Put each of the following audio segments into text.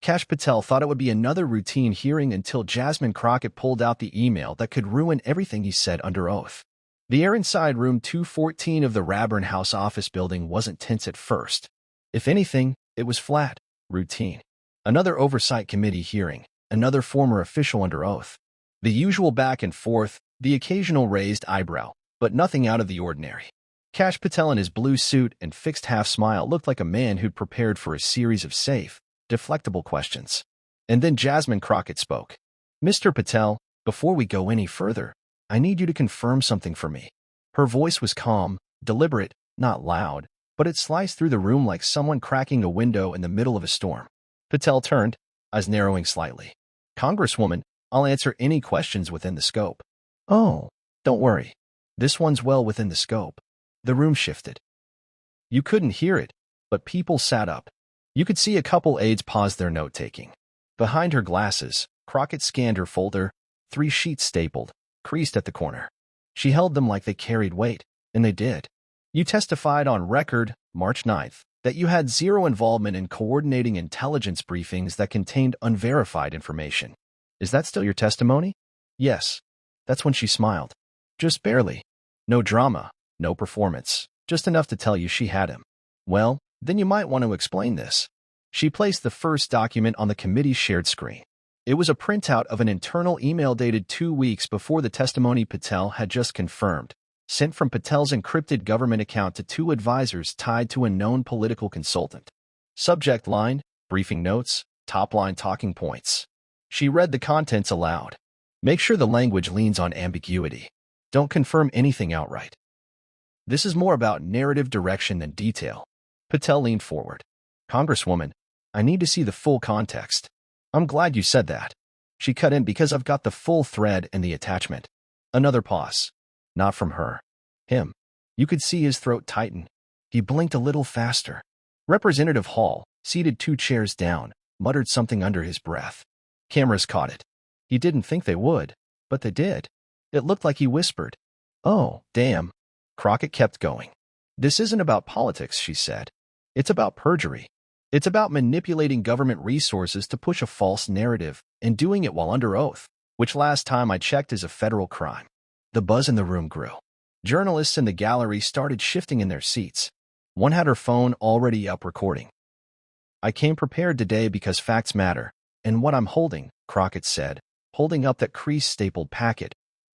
Kash Patel thought it would be another routine hearing until Jasmine Crockett pulled out the email that could ruin everything he said under oath. The air inside room 214 of the Raburn House office building wasn't tense at first. If anything, it was flat, routine. Another oversight committee hearing, another former official under oath. The usual back and forth, the occasional raised eyebrow, but nothing out of the ordinary. Kash Patel in his blue suit and fixed half-smile looked like a man who'd prepared for a series of safe, deflectable questions. And then Jasmine Crockett spoke. "Mr. Patel, before we go any further, I need you to confirm something for me." Her voice was calm, deliberate, not loud, but it sliced through the room like someone cracking a window in the middle of a storm. Patel turned, eyes narrowing slightly. "Congresswoman, I'll answer any questions within the scope." "Oh, don't worry. This one's well within the scope." The room shifted. You couldn't hear it, but people sat up. You could see a couple aides pause their note-taking. Behind her glasses, Crockett scanned her folder, 3 sheets stapled, creased at the corner. She held them like they carried weight, and they did. "You testified on record, March 9th, that you had zero involvement in coordinating intelligence briefings that contained unverified information. Is that still your testimony?" "Yes." That's when she smiled. "Just barely. No drama, no performance, just enough to tell you she had him." "Well, then you might want to explain this." She placed the first document on the committee's shared screen. It was a printout of an internal email dated 2 weeks before the testimony Patel had just confirmed, sent from Patel's encrypted government account to 2 advisors tied to a known political consultant. Subject line, briefing notes, top line talking points. She read the contents aloud. "Make sure the language leans on ambiguity. Don't confirm anything outright. This is more about narrative direction than detail." Patel leaned forward. "Congresswoman, I need to see the full context." "I'm glad you said that." She cut in because I've got the full thread and the attachment. Another pause. Not from her. Him. You could see his throat tighten. He blinked a little faster. Representative Hall, seated 2 chairs down, muttered something under his breath. Cameras caught it. He didn't think they would, but they did. It looked like he whispered. "Oh, damn." Crockett kept going. "This isn't about politics," she said. "It's about perjury. It's about manipulating government resources to push a false narrative and doing it while under oath, which last time I checked is a federal crime." The buzz in the room grew. Journalists in the gallery started shifting in their seats. One had her phone already up recording. "I came prepared today because facts matter, and what I'm holding," Crockett said, holding up that crease-stapled packet,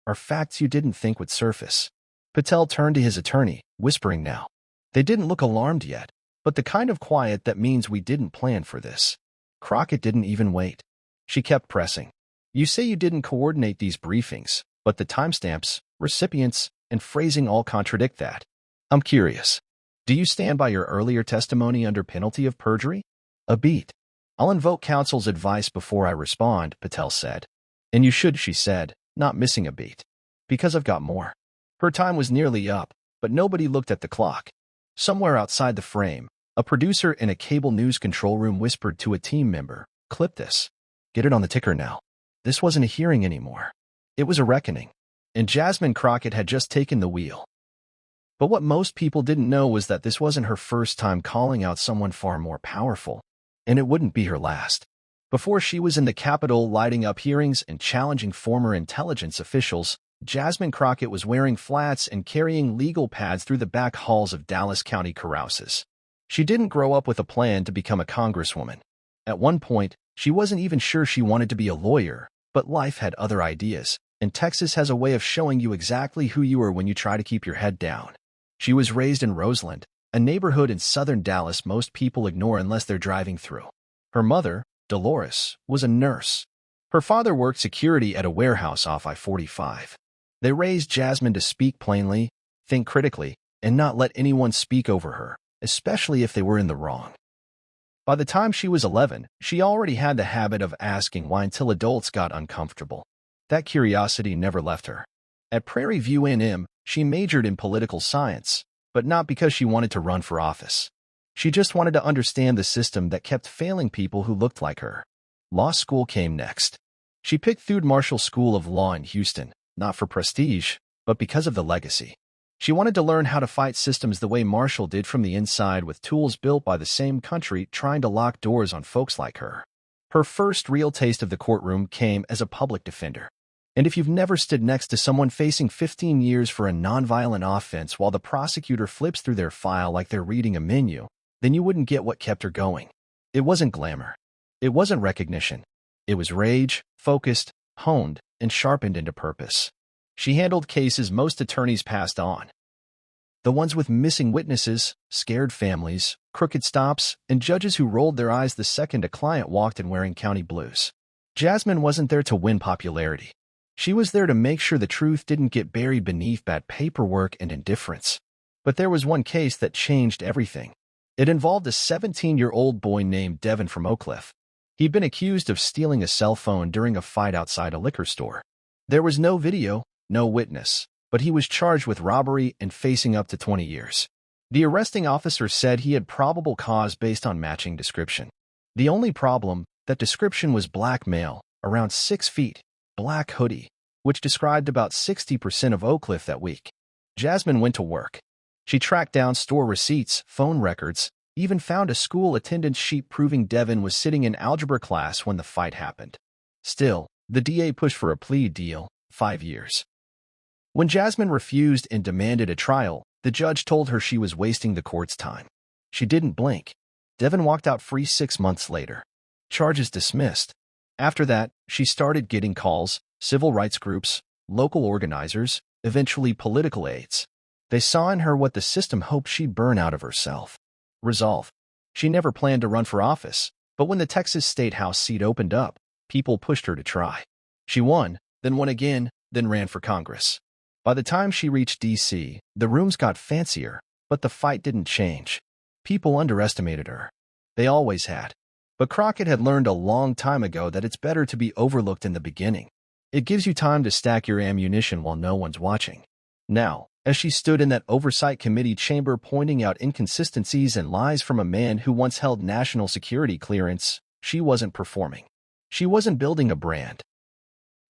"are facts you didn't think would surface." Patel turned to his attorney, whispering now. They didn't look alarmed yet, but the kind of quiet that means we didn't plan for this. Crockett didn't even wait. She kept pressing. "You say you didn't coordinate these briefings, but the timestamps, recipients, and phrasing all contradict that. I'm curious. Do you stand by your earlier testimony under penalty of perjury?" "A beat. I'll invoke counsel's advice before I respond," Patel said. "And you should," she said, not missing a beat. "Because I've got more." Her time was nearly up, but nobody looked at the clock. Somewhere outside the frame, a producer in a cable news control room whispered to a team member, "Clip this. Get it on the ticker now." This wasn't a hearing anymore. It was a reckoning. And Jasmine Crockett had just taken the wheel. But what most people didn't know was that this wasn't her first time calling out someone far more powerful. And it wouldn't be her last. Before she was in the Capitol lighting up hearings and challenging former intelligence officials, Jasmine Crockett was wearing flats and carrying legal pads through the back halls of Dallas County courthouses. She didn't grow up with a plan to become a congresswoman. At one point, she wasn't even sure she wanted to be a lawyer, but life had other ideas, and Texas has a way of showing you exactly who you are when you try to keep your head down. She was raised in Roseland, a neighborhood in southern Dallas most people ignore unless they're driving through. Her mother, Dolores, was a nurse. Her father worked security at a warehouse off I-45. They raised Jasmine to speak plainly, think critically, and not let anyone speak over her, especially if they were in the wrong. By the time she was 11, she already had the habit of asking why until adults got uncomfortable. That curiosity never left her. At Prairie View A&M, she majored in political science, but not because she wanted to run for office. She just wanted to understand the system that kept failing people who looked like her. Law school came next. She picked Thud Marshall School of Law in Houston, not for prestige, but because of the legacy. She wanted to learn how to fight systems the way Marshall did from the inside with tools built by the same country trying to lock doors on folks like her. Her first real taste of the courtroom came as a public defender. And if you've never stood next to someone facing 15 years for a nonviolent offense while the prosecutor flips through their file like they're reading a menu, then you wouldn't get what kept her going. It wasn't glamour. It wasn't recognition. It was rage, focused, honed, and sharpened into purpose. She handled cases most attorneys passed on. The ones with missing witnesses, scared families, crooked stops, and judges who rolled their eyes the second a client walked in wearing county blues. Jasmine wasn't there to win popularity. She was there to make sure the truth didn't get buried beneath bad paperwork and indifference. But there was one case that changed everything. It involved a 17-year-old boy named Devin from Oak Cliff. He'd been accused of stealing a cell phone during a fight outside a liquor store. There was no video, no witness, but he was charged with robbery and facing up to 20 years. The arresting officer said he had probable cause based on matching description. The only problem, that description was black male, around 6 feet, black hoodie, which described about 60% of Oak Cliff that week. Jasmine went to work. She tracked down store receipts, phone records, even found a school attendance sheet proving Devin was sitting in algebra class when the fight happened. Still, the DA pushed for a plea deal, 5 years. When Jasmine refused and demanded a trial, the judge told her she was wasting the court's time. She didn't blink. Devin walked out free 6 months later. Charges dismissed. After that, she started getting calls, civil rights groups, local organizers, eventually political aides. They saw in her what the system hoped she'd burn out of herself. Resolve. She never planned to run for office, but when the Texas State House seat opened up, people pushed her to try. She won, then won again, then ran for Congress. By the time she reached D.C., the rooms got fancier, but the fight didn't change. People underestimated her. They always had. But Crockett had learned a long time ago that it's better to be overlooked in the beginning. It gives you time to stack your ammunition while no one's watching. Now, as she stood in that oversight committee chamber pointing out inconsistencies and lies from a man who once held national security clearance, she wasn't performing. She wasn't building a brand.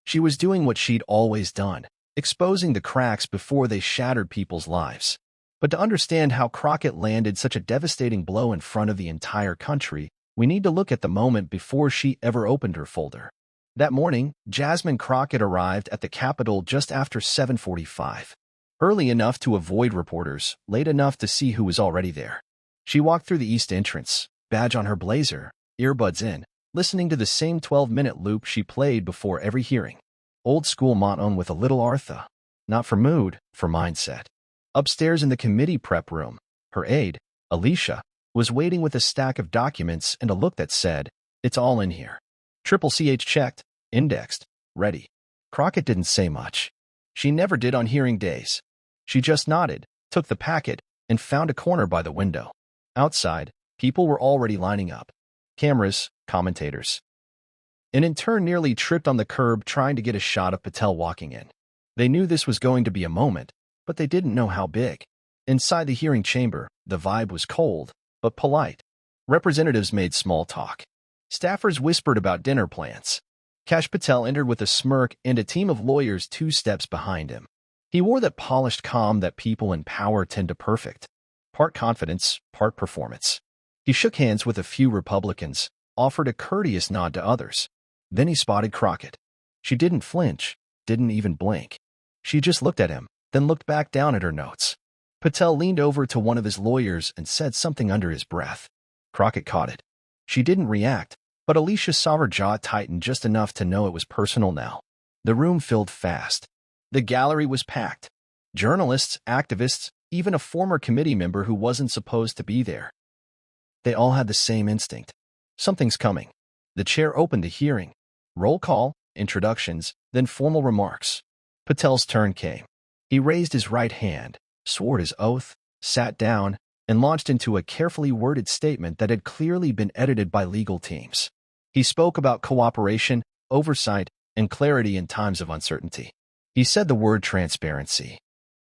She was doing what she'd always done, exposing the cracks before they shattered people's lives. But to understand how Crockett landed such a devastating blow in front of the entire country, we need to look at the moment before she ever opened her folder. That morning, Jasmine Crockett arrived at the Capitol just after 7:45. Early enough to avoid reporters, late enough to see who was already there. She walked through the east entrance, badge on her blazer, earbuds in, listening to the same 12-minute loop she played before every hearing. Old school monotone with a little Artha. Not for mood, for mindset. Upstairs in the committee prep room, her aide, Alicia, was waiting with a stack of documents and a look that said, "It's all in here. Triple CH checked, indexed, ready." Crockett didn't say much. She never did on hearing days. She just nodded, took the packet, and found a corner by the window. Outside, people were already lining up. Cameras, commentators. An intern nearly tripped on the curb trying to get a shot of Patel walking in. They knew this was going to be a moment, but they didn't know how big. Inside the hearing chamber, the vibe was cold, but polite. Representatives made small talk. Staffers whispered about dinner plans. Kash Patel entered with a smirk and a team of lawyers 2 steps behind him. He wore that polished calm that people in power tend to perfect. Part confidence, part performance. He shook hands with a few Republicans, offered a courteous nod to others. Then he spotted Crockett. She didn't flinch, didn't even blink. She just looked at him, then looked back down at her notes. Patel leaned over to one of his lawyers and said something under his breath. Crockett caught it. She didn't react, but Alicia saw her jaw tighten just enough to know it was personal now. The room filled fast. The gallery was packed. Journalists, activists, even a former committee member who wasn't supposed to be there. They all had the same instinct. Something's coming. The chair opened the hearing. Roll call, introductions, then formal remarks. Patel's turn came. He raised his right hand, swore his oath, sat down, and launched into a carefully worded statement that had clearly been edited by legal teams. He spoke about cooperation, oversight, and clarity in times of uncertainty. He said the word transparency.